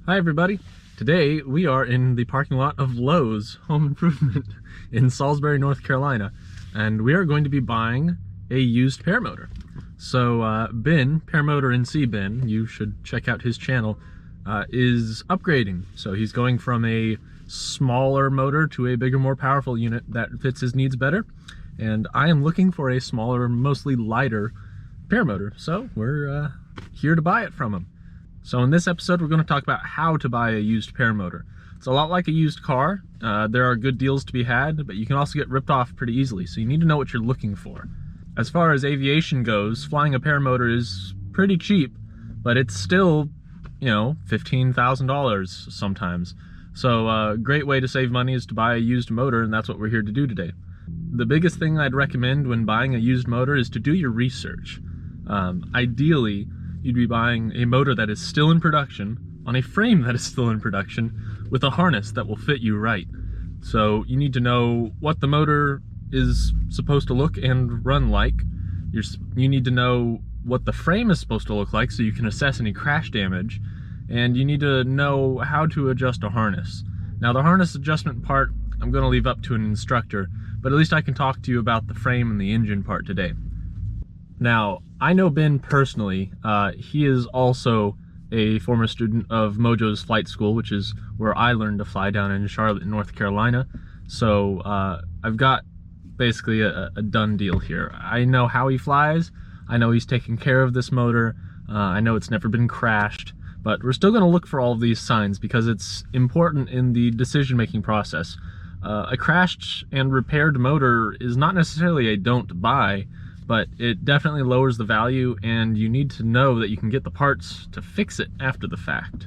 Hi everybody. Today we are in the parking lot of Lowe's Home Improvement in Salisbury, North Carolina, and we are going to be buying a used paramotor. So Ben, Paramotor NC Ben, you should check out his channel, is upgrading. So he's going from a smaller motor to a bigger, more powerful unit that fits his needs better. And I am looking for a smaller, mostly lighter paramotor. So we're here to buy it from him. So in this episode, we're going to talk about how to buy a used paramotor. It's a lot like a used car. There are good deals to be had, but you can also get ripped off pretty easily. So you need to know what you're looking for. As far as aviation goes, flying a paramotor is pretty cheap, but it's still, you know, $15,000 sometimes. So a great way to save money is to buy a used motor, and that's what we're here to do today. The biggest thing I'd recommend when buying a used motor is to do your research. Ideally, you'd be buying a motor that is still in production, on a frame that is still in production, with a harness that will fit you right. So you need to know what the motor is supposed to look and run like. You need to know what the frame is supposed to look like so you can assess any crash damage. And you need to know how to adjust a harness. Now the harness adjustment part, I'm going to leave up to an instructor, but at least I can talk to you about the frame and the engine part today. Now, I know Ben personally. He is also a former student of Mojo's flight school, which is where I learned to fly down in Charlotte, North Carolina. So I've got basically a done deal here. I know how he flies. I know he's taking care of this motor. I know it's never been crashed, but we're still going to look for all of these signs because it's important in the decision-making process. A crashed and repaired motor is not necessarily a don't buy, but it definitely lowers the value, and you need to know that you can get the parts to fix it after the fact.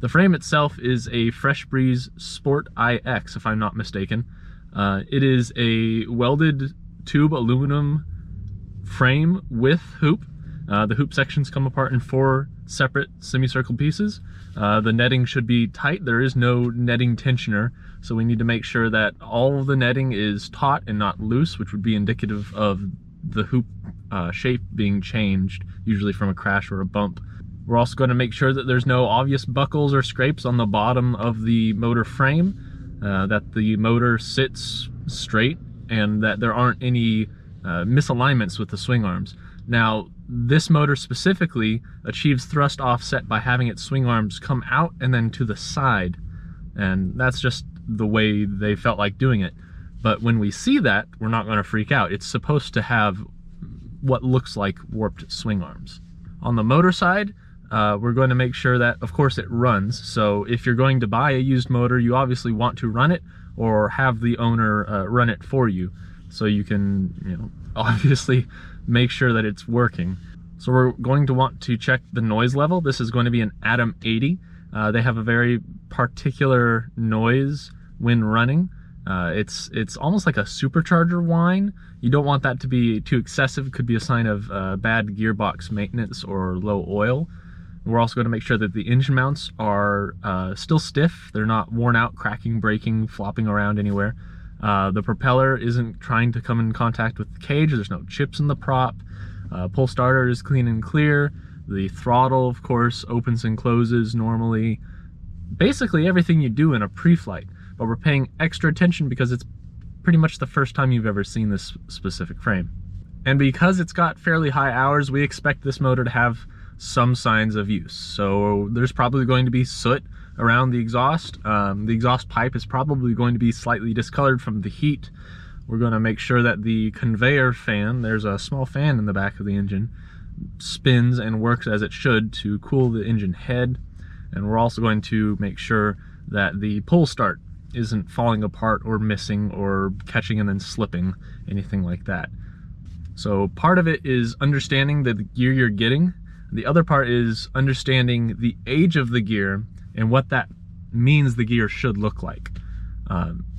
The frame itself is a Fresh Breeze Sport IX, if I'm not mistaken. It is a welded tube aluminum frame with hoop. The hoop sections come apart in 4 separate semicircle pieces. The netting should be tight. There is no netting tensioner, so we need to make sure that all of the netting is taut and not loose, which would be indicative of the hoop shape being changed, usually from a crash or a bump. We're also going to make sure that there's no obvious buckles or scrapes on the bottom of the motor frame, that the motor sits straight, and that there aren't any misalignments with the swing arms. Now, this motor specifically achieves thrust offset by having its swing arms come out and then to the side, and that's just the way they felt like doing it. But when we see that, we're not going to freak out. It's supposed to have what looks like warped swing arms. On the motor side, we're going to make sure that, of course, it runs. So if you're going to buy a used motor, you obviously want to run it or have the owner run it for you, so you can, you know, obviously make sure that it's working. So we're going to want to check the noise level. This is going to be an Atom 80. They have a very particular noise when running. It's almost like a supercharger whine. You don't want that to be too excessive. It could be a sign of bad gearbox maintenance or low oil. We're also going to make sure that the engine mounts are still stiff. They're not worn out, cracking, breaking, flopping around anywhere. The propeller isn't trying to come in contact with the cage. There's no chips in the prop. Pull starter is clean and clear. The throttle, of course, opens and closes normally. Basically everything you do in a pre-flight. But we're paying extra attention because it's pretty much the first time you've ever seen this specific frame. And because it's got fairly high hours, we expect this motor to have some signs of use. So there's probably going to be soot around the exhaust. The exhaust pipe is probably going to be slightly discolored from the heat. We're going to make sure that the conveyor fan, there's a small fan in the back of the engine, spins and works as it should to cool the engine head. And we're also going to make sure that the pull start isn't falling apart or missing or catching and then slipping, anything like that. So part of it is understanding the gear you're getting. The other part is understanding the age of the gear and what that means the gear should look like.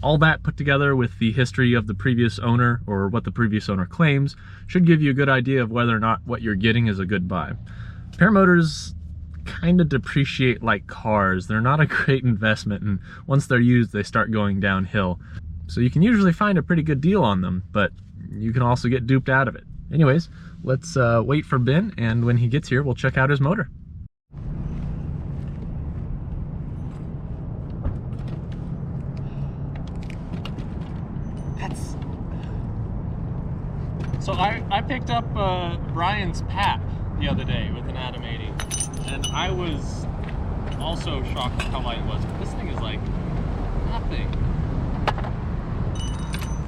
All that put together with the history of the previous owner, or what the previous owner claims, should give you a good idea of whether or not what you're getting is a good buy. Paramotors kind of depreciate like cars. They're not a great investment, and once they're used, they start going downhill. So you can usually find a pretty good deal on them, but you can also get duped out of it. Anyways, let's wait for Ben, and when he gets here, we'll check out his motor. I picked up Brian's PAP the other day with an Atom 80, and I was also shocked at how light it was. But this thing is like nothing.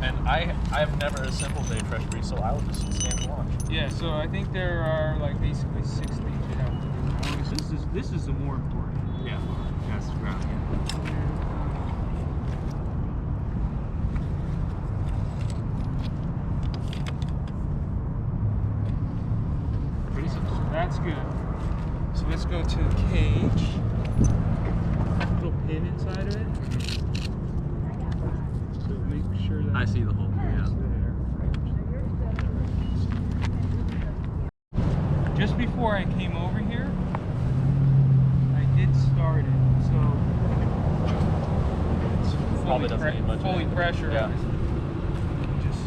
And I have never assembled a pressure breeze, so I will just stand and watch. Yeah, so I think there are like basically 6 things you have to do now. This is the more important. Yeah, gas ground. Pretty simple. So that's good. So let's go to the cage. Little pin inside of it. So make sure that I see the hole. Yeah. There. Just before I came over here, I did start it, so it's Probably doesn't need much. fully pressurized. Yeah. Just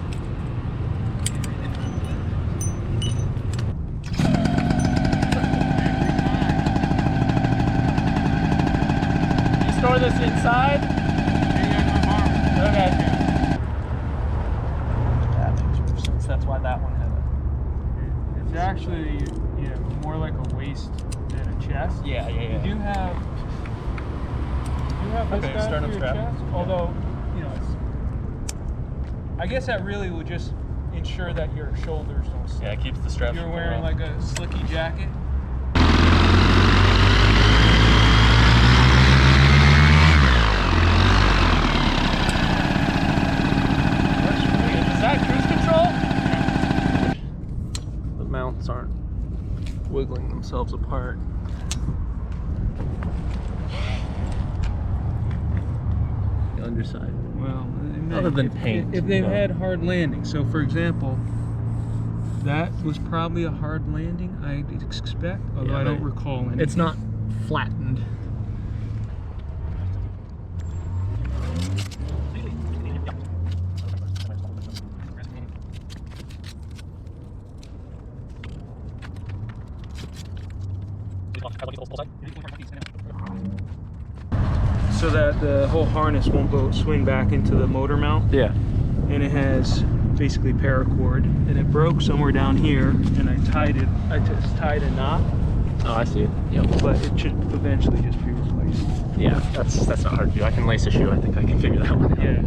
You store this inside? Okay. That makes more sense. That's why that one had it. It's actually more like a waist than a chest. Yeah. You do have this Okay, guy sternum for your strap. chest, although it's. I guess that really would just ensure that your shoulders don't slip. Yeah, it keeps the straps. If you're wearing like a slicky jacket. Works for me. Is that cruise control? The mounts aren't wiggling themselves apart. The underside. Well, Other than paint, if they've but- had hard landings. So, for example, that was probably a hard landing, I expect, although Yeah, I don't recall any. It's not flattened. so that the whole harness won't swing back into the motor mount. Yeah. And it has basically paracord, and it broke somewhere down here, and I just tied a knot. Oh, I see it. Yep. But it should eventually just be replaced. Yeah, that's not hard to do. I can lace a shoe. I think I can figure that one out. Yeah.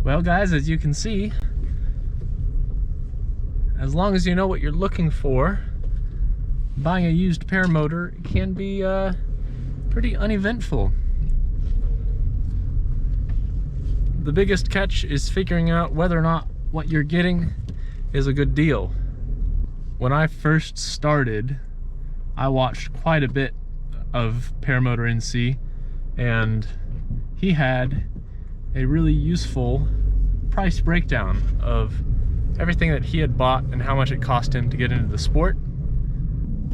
Well, guys, as you can see, as long as you know what you're looking for, buying a used paramotor can be pretty uneventful. The biggest catch is figuring out whether or not what you're getting is a good deal. When I first started, I watched quite a bit of Paramotor NC, and he had a really useful price breakdown of everything that he had bought and how much it cost him to get into the sport.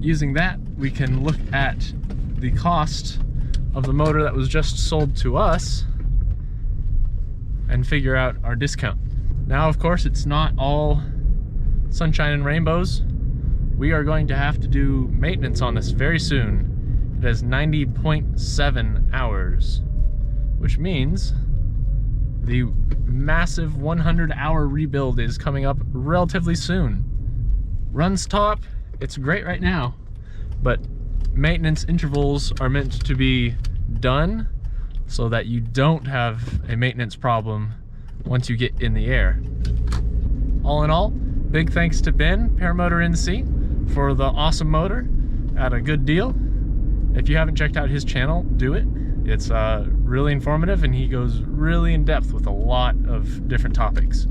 Using that, we can look at the cost of the motor that was just sold to us and figure out our discount. Now, of course, it's not all sunshine and rainbows. We are going to have to do maintenance on this very soon. It has 90.7 hours, which means the massive 100-hour rebuild is coming up relatively soon. Runs top, it's great right now, but maintenance intervals are meant to be done so that you don't have a maintenance problem once you get in the air. All in all, big thanks to Ben, Paramotor NC, for the awesome motor at a good deal. If you haven't checked out his channel, do it. It's really informative, and he goes really in depth with a lot of different topics.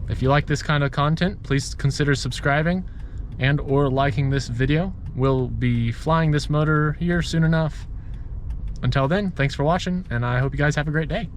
If you like this kind of content, please consider subscribing and or liking this video. We'll be flying this motor here soon enough. Until then, thanks for watching, and I hope you guys have a great day.